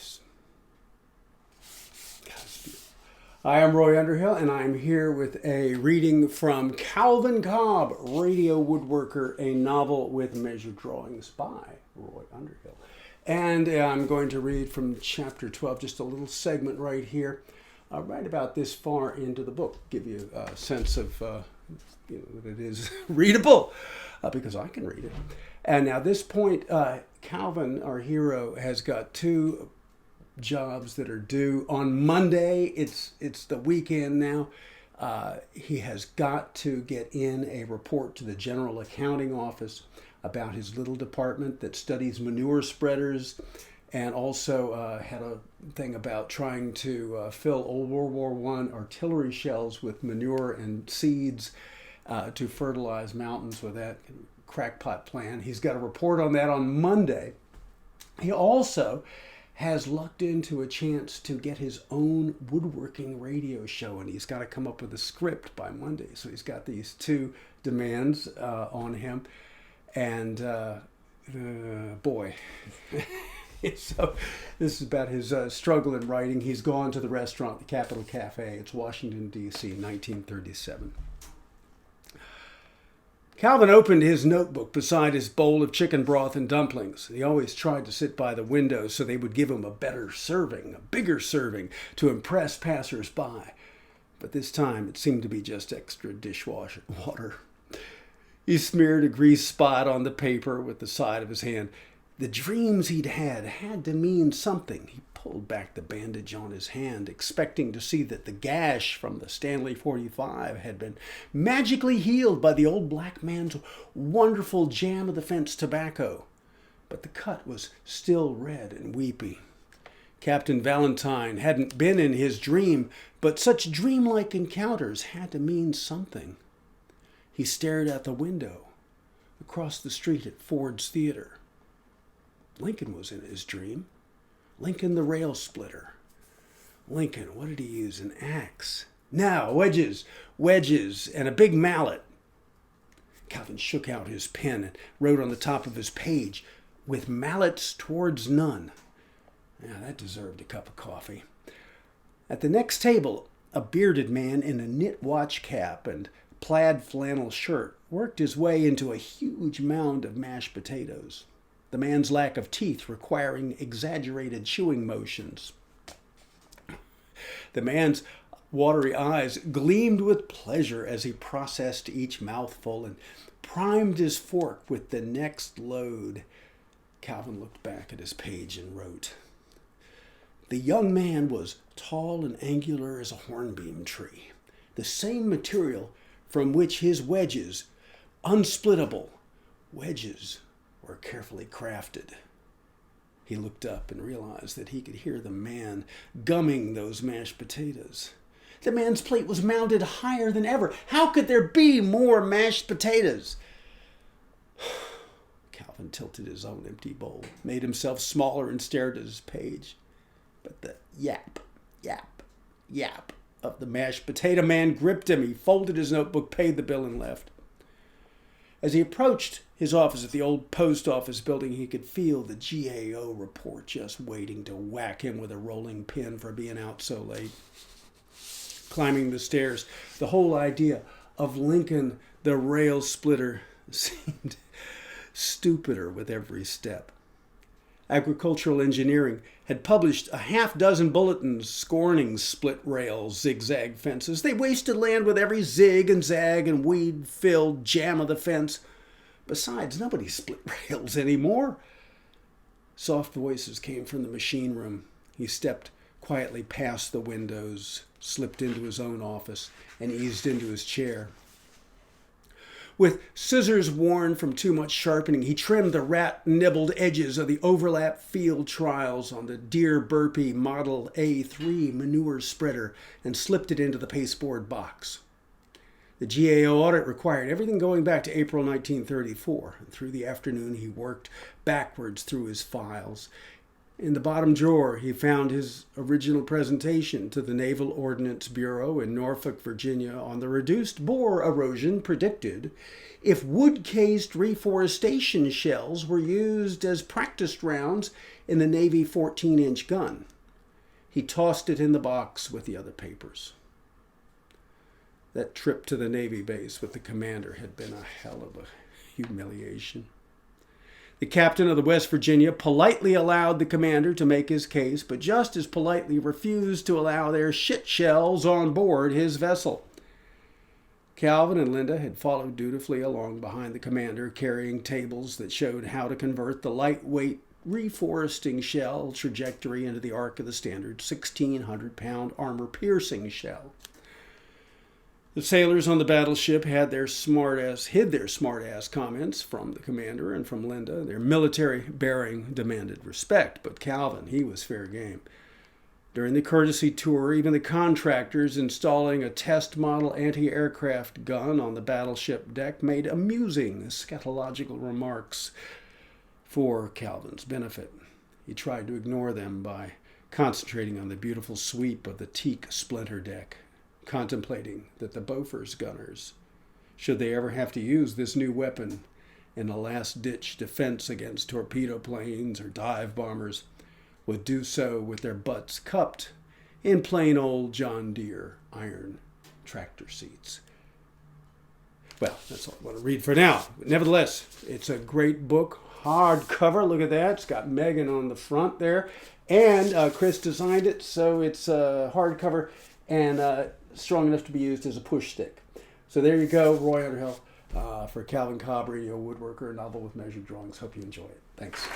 Nice. God, it's beautiful. I am Roy Underhill, and I'm here with a reading from Calvin Cobb, Radio Woodworker, a novel with measured drawings by Roy Underhill. And I'm going to read from chapter 12, just a little segment right here, right about this far into the book, give you a sense of that it is readable, because I can read it. And now this point, Calvin, our hero, has got two jobs that are due on Monday. It's the weekend now. He has got to get in a report to the General Accounting Office about his little department that studies manure spreaders, and also had a thing about trying to fill old World War I artillery shells with manure and seeds to fertilize mountains with that crackpot plan. He's got a report on that on Monday. He also has lucked into a chance to get his own woodworking radio show, and he's got to come up with a script by Monday. So he's got these two demands on him. And boy, so this is about his struggle in writing. He's gone to the restaurant, the Capitol Cafe. It's Washington, D.C., 1937. Calvin opened his notebook beside his bowl of chicken broth and dumplings. He always tried to sit by the window so they would give him a better serving, a bigger serving, to impress passers-by. But this time it seemed to be just extra dishwasher water. He smeared a grease spot on the paper with the side of his hand. The dreams he'd had to mean something. He pulled back the bandage on his hand, expecting to see that the gash from the Stanley 45 had been magically healed by the old black man's wonderful jam-of-the-fence tobacco. But the cut was still red and weepy. Captain Valentine hadn't been in his dream, but such dreamlike encounters had to mean something. He stared out the window across the street at Ford's Theater. Lincoln was in his dream. Lincoln the rail splitter. Lincoln, what did he use? An axe? No, wedges, and a big mallet. Calvin shook out his pen and wrote on the top of his page, "With mallets towards none." Now that deserved a cup of coffee. At the next table, a bearded man in a knit watch cap and plaid flannel shirt worked his way into a huge mound of mashed potatoes, the man's lack of teeth requiring exaggerated chewing motions. The man's watery eyes gleamed with pleasure as he processed each mouthful and primed his fork with the next load. Calvin looked back at his page and wrote, "The young man was tall and angular as a hornbeam tree, the same material from which his wedges, unsplittable wedges, were carefully crafted." He looked up and realized that he could hear the man gumming those mashed potatoes. The man's plate was mounted higher than ever. How could there be more mashed potatoes? Calvin tilted his own empty bowl, made himself smaller, and stared at his page. But the yap, yap, yap of the mashed potato man gripped him. He folded his notebook, paid the bill, and left. As he approached his office at the old post office building, he could feel the GAO report just waiting to whack him with a rolling pin for being out so late. Climbing the stairs, the whole idea of Lincoln the rail splitter seemed stupider with every step. Agricultural Engineering had published a half-dozen bulletins scorning split rail zigzag fences. They wasted land with every zig and zag and weed-filled jam of the fence. Besides, nobody split rails anymore. Soft voices came from the machine room. He stepped quietly past the windows, slipped into his own office, and eased into his chair. With scissors worn from too much sharpening, he trimmed the rat-nibbled edges of the overlap field trials on the Deere Burpee Model A3 manure spreader and slipped it into the pasteboard box. The GAO audit required everything going back to April 1934, and through the afternoon he worked backwards through his files. In the bottom drawer, he found his original presentation to the Naval Ordnance Bureau in Norfolk, Virginia, on the reduced bore erosion predicted if wood-cased reforestation shells were used as practice rounds in the Navy 14-inch gun. He tossed it in the box with the other papers. That trip to the Navy base with the commander had been a hell of a humiliation. The captain of the West Virginia politely allowed the commander to make his case, but just as politely refused to allow their shit shells on board his vessel. Calvin and Linda had followed dutifully along behind the commander, carrying tables that showed how to convert the lightweight reforesting shell trajectory into the arc of the standard 1,600-pound armor-piercing shell. The sailors on the battleship hid their smart-ass comments from the commander and from Linda. Their military bearing demanded respect, but Calvin, he was fair game. During the courtesy tour, even the contractors installing a test model anti-aircraft gun on the battleship deck made amusing scatological remarks for Calvin's benefit. He tried to ignore them by concentrating on the beautiful sweep of the teak splinter deck, contemplating that the Bofors gunners, should they ever have to use this new weapon in a last-ditch defense against torpedo planes or dive bombers, would do so with their butts cupped in plain old John Deere iron tractor seats. Well, that's all I want to read for now. But nevertheless, it's a great book, hardcover. Look at that. It's got Megan on the front there. And Chris designed it, so it's hardcover and strong enough to be used as a push stick. So there you go, Roy Underhill for Calvin Cobb, Radio Woodworker, a novel with measured drawings. Hope you enjoy it. Thanks.